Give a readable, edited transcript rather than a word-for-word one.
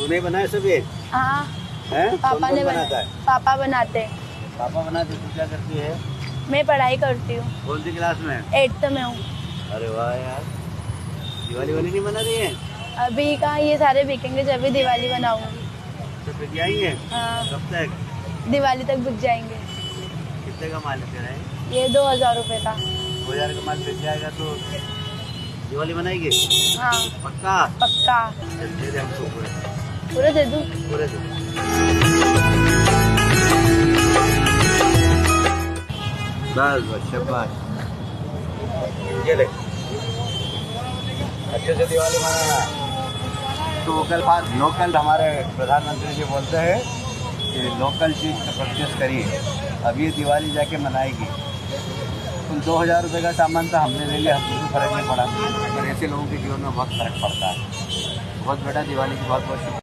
तूने बनाए सब ये? हाँ, हैं? पापा कौन ने बनाता है? पापा बनाते हैं। पापा बनाते। तू क्या करती है? मैं पढ़ाई करती हूँ, कौन सी क्लास में? 8th में हूँ। अरे वाह यार, दिवाली वाली नहीं बना रही है? अभी कहाँ, ये सारे बिकेंगे जब भी दिवाली बनाऊंगी। तो फिर जाएंगे हाँ, कब तक? दिवाली तक बिक जाएंगे। कितने का माल लेते रहे? ये 2000 रुपये का। 2000 का माल बिक जाएगा तो दिवाली बनाएगी? हाँ, पक्का? पक्का। चल दे दे हमको पूरे। पूरे दे दूँ? पूरे दे। बस बस शाबाश। ये ले, अच्छे से दिवाली मनाना। तो लोकल हमारे प्रधानमंत्री जी बोलते हैं कि लोकल चीज़ का परचेस करिए, अब ये दिवाली जाके मनाएगी। कुल 2000 रुपये का सामान था, हमने ले लिया, हमको भी फर्क नहीं पड़ा। पर ऐसे लोगों के जीवन में बहुत फर्क पड़ता है। बहुत बेटा दिवाली की बहुत बहुत शुभ